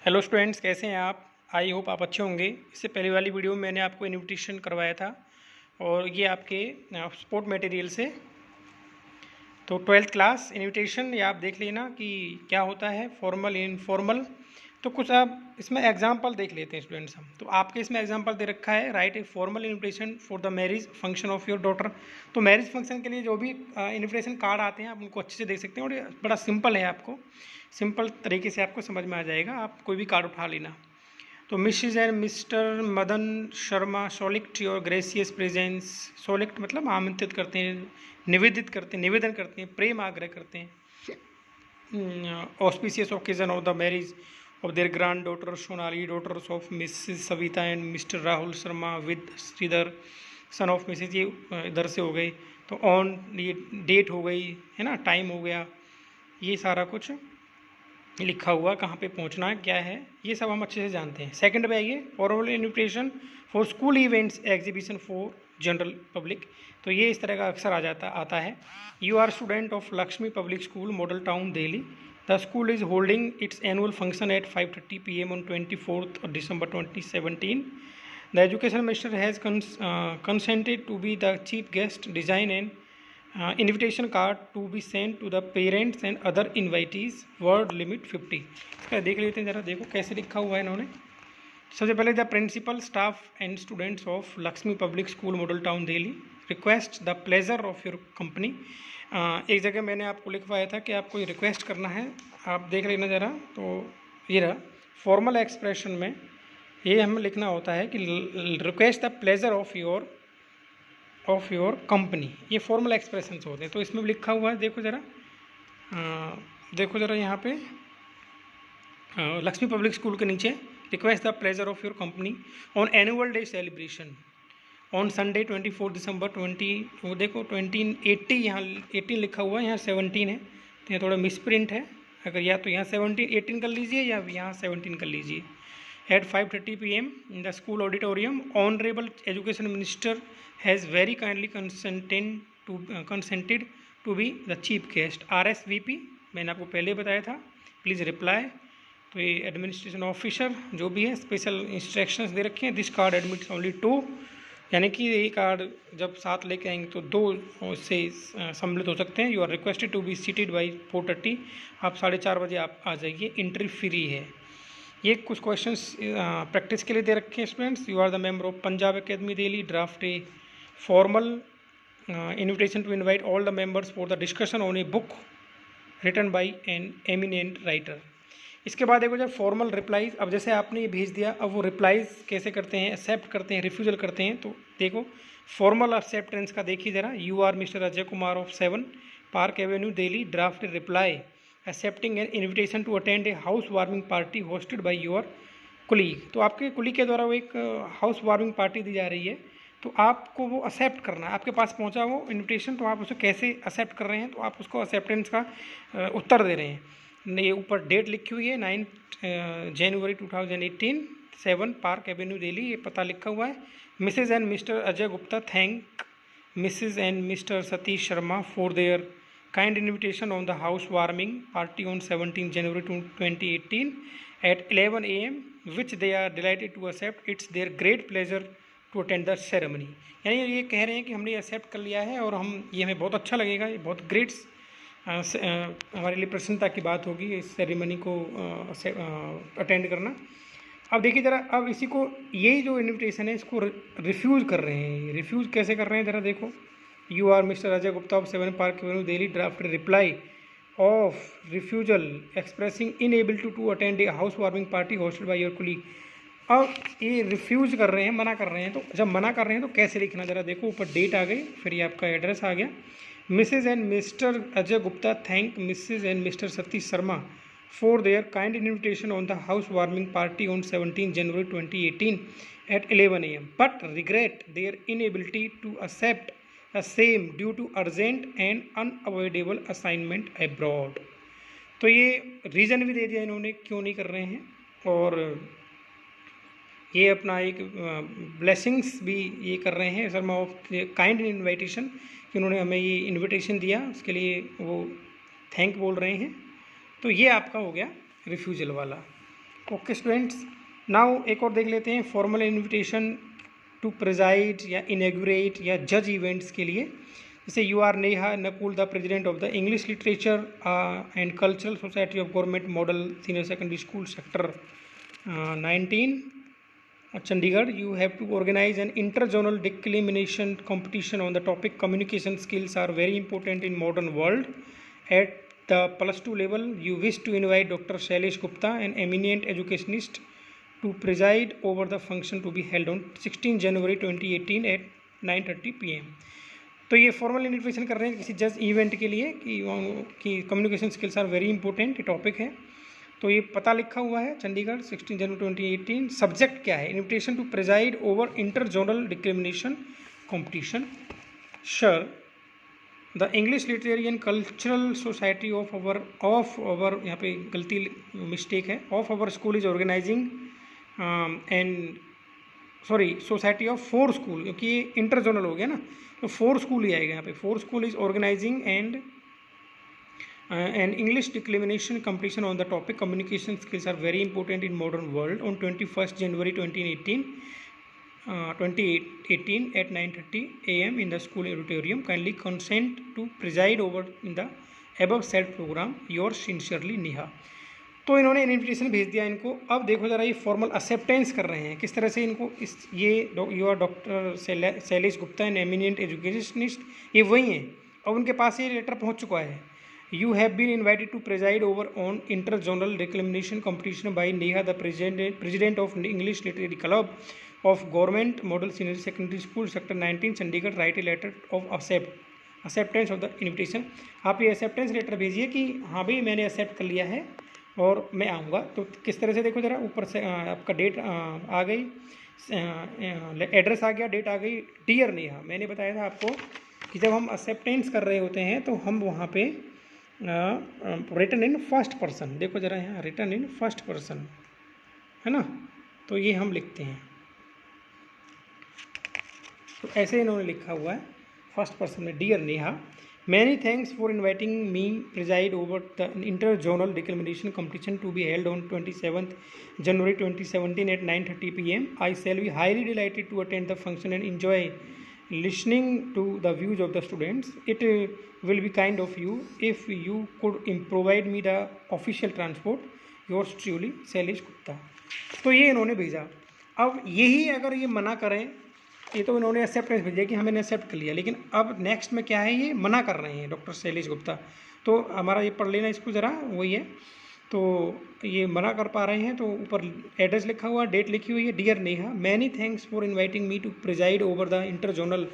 Hello students, कैसे हैं आप? आई होप आप अच्छे होंगे। इससे पहले वाली वीडियो में मैंने आपको इनविटेशन करवाया था और ये आपके स्पोर्ट मटेरियल से। तो 12th क्लास इनविटेशन ये आप देख लेना कि क्या होता है, फॉर्मल इनफॉर्मल। तो कुछ आप इसमें एग्जांपल देख लेते हैं स्टूडेंट्स हम। तो आपके इसमें एग्जांपल दे रखा है, right a formal invitation for the marriage function of your daughter. तो मैरिज फंक्शन के लिए जो भी इनविटेशन कार्ड आते हैं आप उनको अच्छे से देख सकते हैं और ये बड़ा सिंपल है, आपको सिंपल तरीके से आपको समझ में आ जाएगा। आप कोई भी कार्ड उठा लेना। तो Mrs and Mr Madan Sharma solicit your gracious presence. Solicit मतलब आमंत्रित करते हैं, निवेदित करते हैं, निवेदन करते हैं, प्रेम आग्रह करते हैं। Auspicious occasion of the marriage of their grand daughter Sonali, daughters of Mrs Savita and Mr Rahul Sharma with Sridhar son of Mrs. ये इधर से हो गई। तो ऑन ये डेट हो गई है ना, टाइम हो गया, ये सारा कुछ लिखा हुआ, कहाँ पे पहुँचना है, क्या है, ये सब हम अच्छे से जानते हैं। सेकंड पे आइए, formal invitation for school events exhibition for general public. तो ये इस तरह का अक्सर आता है। You are student of Lakshmi public school, model town Delhi. The school is holding its annual function at 5:30 PM on 24th December 2017. The education minister has consented to be the chief guest, design and invitation card to be send to the parents and other invitees, word limit 50। इसका देख लेते हैं ज़रा, देखो कैसे लिखा हुआ है इन्होंने। सबसे पहले the principal staff and students of Lakshmi public school model town Delhi request the pleasure of your company. एक जगह मैंने आपको लिखवाया था कि आपको ये रिक्वेस्ट करना है, आप देख लेना ज़रा। तो ये रहा फॉर्मल एक्सप्रेशन में ये हमें लिखना होता है कि request the pleasure of your company. ये फॉर्मल एक्सप्रेशंस होते हैं। तो इसमें लिखा हुआ है, देखो ज़रा यहाँ पे लक्ष्मी पब्लिक स्कूल के नीचे request the pleasure of your company on annual day celebration on Sunday 24 दिसंबर 20, वो देखो 2080 यहाँ 18 लिखा हुआ है, यहाँ 17 है, तो यहाँ थोड़ा मिसप्रिंट है। अगर या तो यहाँ 18 कर लीजिए या यहाँ 17 कर लीजिए। At 5:30 PM in the school auditorium, Honorable Education Minister has very kindly consented to be the chief guest. RSVP मैंने आपको पहले बताया था, प्लीज़ रिप्लाई। तो ये एडमिनिस्ट्रेशन ऑफिसर जो भी है, स्पेशल इंस्ट्रक्शंस दे रखे हैं। दिस कार्ड एडमिट्स ओनली 2, यानी कि ये कार्ड जब साथ लेके आएंगे तो 2 से सम्मिलित हो सकते हैं। You are requested to be seated by 4:30, आप 4:30 बजे आप आ जाइए, एंट्री फ्री है। ये कुछ क्वेश्चंस प्रैक्टिस के लिए दे रखे हैं students. You are the member of Punjab academy Delhi, draft a formal invitation to invite all the members for the discussion on a book written by an eminent writer. इसके बाद देखो जब फॉर्मल रिप्लाईज, अब जैसे आपने ये भेज दिया, अब वो रिप्लाईज कैसे करते हैं, एक्सेप्ट करते हैं, रिफ्यूजल करते हैं। तो देखो फॉर्मल एक्सेप्टेंस का देखिए ज़रा। You are Mr Ajay Kumar of 7 park avenue Delhi, draft a reply accepting an invitation to attend a house warming party hosted by your colleague. तो आपके कुलीग के द्वारा वो एक हाउस वार्मिंग पार्टी दी जा रही है, तो आपको वो एक्सेप्ट करना है। आपके पास पहुंचा वो इन्विटेशन, तो आप उसे कैसे एक्सेप्ट कर रहे हैं, तो आप उसको एक्सेप्टेंस का उत्तर दे रहे हैं। ये ऊपर डेट लिखी हुई है 9 जनवरी 2018, 7 पार्क एवेन्यू दिल्ली, ये पता लिखा हुआ है। Mrs and Mr Ajay Gupta thank Mrs and Mr Satish Sharma for their kind invitation on the house warming party on 17 January 2018 at 11 AM, which they are delighted to accept. It's their great pleasure to attend the ceremony. यानी ये कह रहे हैं कि हमने accept कर लिया है और ये हमें बहुत अच्छा लगेगा, ये बहुत ग्रेट हमारे लिए प्रसन्नता की बात होगी इस सेरेमनी को अटेंड करना। अब देखिए ज़रा, अब इसी को यही जो इन्विटेशन है इसको रिफ्यूज़ कर रहे हैं। रिफ्यूज़ कैसे कर रहे हैं ज़रा देखो। You are Mr. Ajay Gupta of 7 Park Avenue Delhi, drafted reply of refusal expressing inability to attend a housewarming party hosted by your colleague। अब ये रिफ्यूज़ कर रहे हैं, मना कर रहे हैं। तो जब मना कर रहे हैं तो कैसे लिखना ज़रा देखो। ऊपर डेट आ गई, फिर ये आपका एड्रेस आ गया। Mrs and Mr Ajay Gupta thank Mrs and Mr Satish Sharma for their kind invitation on the house warming party on 17 January 2018 at 11 AM, but regret their inability to accept the same due to urgent and unavoidable assignment abroad। तो ये reason भी दे दिया इन्होंने क्यों नहीं कर रहे हैं, और ये अपना एक ब्लेसिंग्स भी ये कर रहे हैं शर्मा ऑफ काइंड इन्विटेशन, कि उन्होंने हमें ये इन्विटेशन दिया, उसके लिए वो थैंक बोल रहे हैं। तो ये आपका हो गया रिफ्यूजल वाला। ओके स्टूडेंट्स, नाउ एक और देख लेते हैं फॉर्मल इन्विटेशन टू प्रिजाइड या इनॉग्रेट या जज इवेंट्स के लिए। जैसे you are Neha Nakul, the president of the English literature and cultural society of government model senior secondary school sector 19 Chandigarh. You have to organize an inter-zonal declamation competition on the topic communication skills are very important in modern world. At the +2 level, you wish to invite Dr. Shailesh Gupta, an eminent educationist, to preside over the function to be held on 16 January 2018 at 9:30 PM. तो ये formal invitation कर रहे हैं किसी जज event के लिए कि communication skills are very important, ये टॉपिक है। तो ये पता लिखा हुआ है चंडीगढ़ 16 जनवरी 2018। सब्जेक्ट क्या है? Invitation to preside over inter zonal discrimination competition. Sir the English literary and cultural society of our यहाँ पे गलती मिस्टेक है, of our school is organising and sorry society of 4 school, क्योंकि ये इंटर जोनल हो गया ना, तो 4 स्कूल ही आएगा यहाँ पे। 4 school is organising and an English declamation competition on the topic communication skills are very important in modern world on 21st January 2018 at 9:30 AM in the school auditorium. Kindly consent to preside over in the above said program. Yours sincerely Neha. तो इन्होंने invitation भेज दिया इनको। अब देखो ज़रा ये formal acceptance कर रहे हैं किस तरह से इनको ये you are doctor Shailesh Gupta an eminent educationist, ये वही हैं। अब उनके पास ये लेटर पहुँच चुका है। You have been invited to preside over on inter-zonal declamation competition by Neha, the president of English Literary Club of Government Model Senior Secondary School, Sector 19, Chandigarh. Write a letter of acceptance of the invitation. आप ये acceptance letter भेजिए कि हाँ भाई मैंने accept कर लिया है और मैं आऊँगा। तो किस तरह से देखो ज़रा, ऊपर से आपका डेट आ गई, एड्रेस आ गया, डेट आ गई। डियर नेहा, मैंने बताया था आपको कि जब हम acceptance कर रहे होते हैं तो हम वहाँ पे रिटन इन फर्स्ट पर्सन, देखो ज़रा यहाँ रिटन इन फर्स्ट पर्सन है ना, तो ये हम लिखते हैं। तो ऐसे इन्होंने लिखा हुआ है फर्स्ट पर्सन में। Dear Neha, many thanks for inviting me preside over the inter zonal declamation competition to be held on 27th January 2017 at 9:30 PM. I shall be highly delighted to attend the function and enjoy listening to the views of the students. It will be kind of you if you could provide me the official transport. Yours truly Shailesh Gupta. तो ये इन्होंने भेजा। अब यही अगर ये मना करें, ये तो इन्होंने एक्सेप्टेंस भेजा कि हमें एक्सेप्ट कर लिया, लेकिन अब नेक्स्ट में क्या है, ये मना कर रहे हैं डॉक्टर शैलेश गुप्ता। तो हमारा ये पढ़ लेना इसको ज़रा, वही है। तो ये मना कर पा रहे हैं, तो ऊपर एड्रेस लिखा हुआ, डेट लिखी हुई है। Dear Neha, many thanks for inviting me to preside over the inter zonal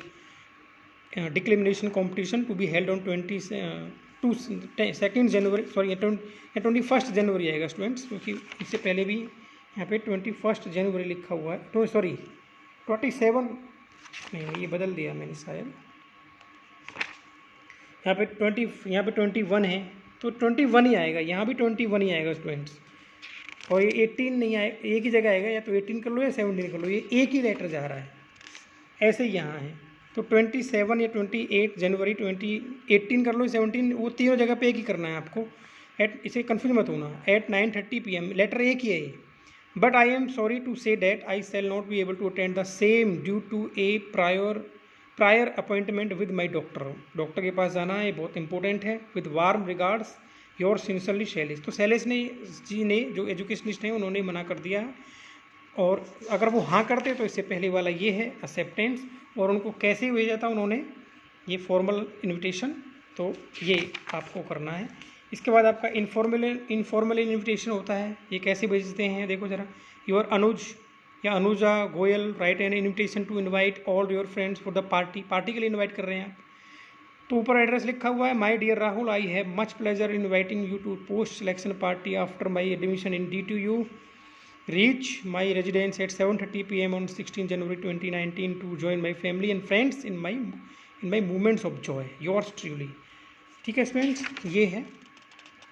declamation competition to be held on 22nd January, sorry 21st January आएगा स्टूडेंट्स, क्योंकि इससे पहले भी यहाँ पे 21st January लिखा हुआ है। तो सॉरी 27 नहीं, ये बदल दिया मैंने शायद, यहाँ पे 21 है, तो 21 ही आएगा, यहाँ भी 21 ही आएगा स्टूडेंट्स। और ये 18 नहीं आए, एक ही जगह आएगा, या तो 18 कर लो या 17 कर लो, ये एक ही लेटर जा रहा है, ऐसे ही यहाँ है। तो 27 या 28 जनवरी 2018 कर लो, 17, वो तीनों जगह पे एक ही करना है आपको। इसे कन्फ्यूज मत होना, at 9:30 PM, लेटर एक ही है ये। But I am sorry to say that I shall not be able to attend the same due to a prior appointment with my doctor. Doctor के पास जाना है, बहुत इंपॉर्टेंट है। With warm regards your sincerely Shailesh. तो शैलेश जी ने जो educationist हैं उन्होंने मना कर दिया है, और अगर वो हाँ करते तो इससे पहले वाला ये है एक्सेप्टेंस। और उनको कैसे भेजा था उन्होंने ये फॉर्मल इन्विटेशन, तो ये आपको करना है। इसके बाद आपका इनफॉर्मल इन्विटेशन होता है, ये कैसे भेजते हैं देखो ज़रा। योर अनुज या Anuja Goyal write an invitation to invite all your friends for the party के लिए इन्वाइट कर रहे हैं आप। तो ऊपर एड्रेस लिखा हुआ है, my dear Rahul, I have much pleasure inviting you to post selection party after my admission in DTU. Reach my residence at 7:30 PM on 16 January 2019 to join my family and friends in my moments of joy. Yours truly. ठीक है students, ये है।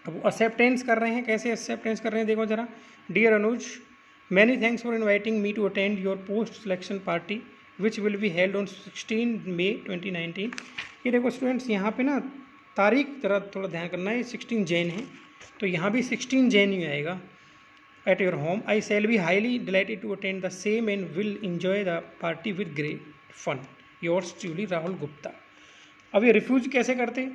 अब acceptance कर रहे हैं, कैसे acceptance कर रहे हैं देखो ज़रा। Dear Anuj, many thanks for inviting me to attend your post selection party which will be held on 16 May 2019. ये देखो स्टूडेंट्स, यहाँ पे ना तारीख ज़रा थोड़ा ध्यान करना है, 16 जैन है, तो यहाँ भी 16 जैन ही आएगा। at your home. I shall be highly delighted to attend the same and will enjoy the party with great fun. Yours truly, Rahul Gupta. अब ये रिफ्यूज कैसे करते?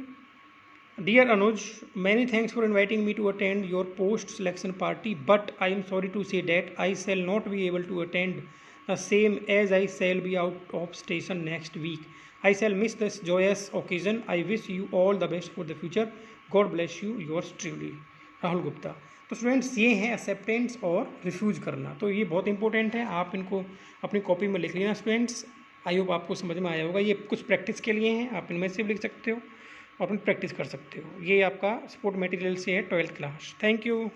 Dear Anuj, many thanks for inviting me to attend your post-selection party, but I am sorry to say that I shall not be able to attend the same as I shall be out of station next week. I shall miss this joyous occasion. I wish you all the best for the future. God bless you. Yours truly, Rahul Gupta. तो students ये है acceptance और refuse करना, तो ये बहुत important है, आप इनको अपनी कॉपी में लिख लेना स्टूडेंट्स. आई होप आपको समझ में आया होगा. ये कुछ प्रैक्टिस के लिए हैं, आप इनमें से भी लिख सकते हो और अपनी प्रैक्टिस कर सकते हो. ये आपका सपोर्ट मटेरियल से है 12th क्लास. Thank you.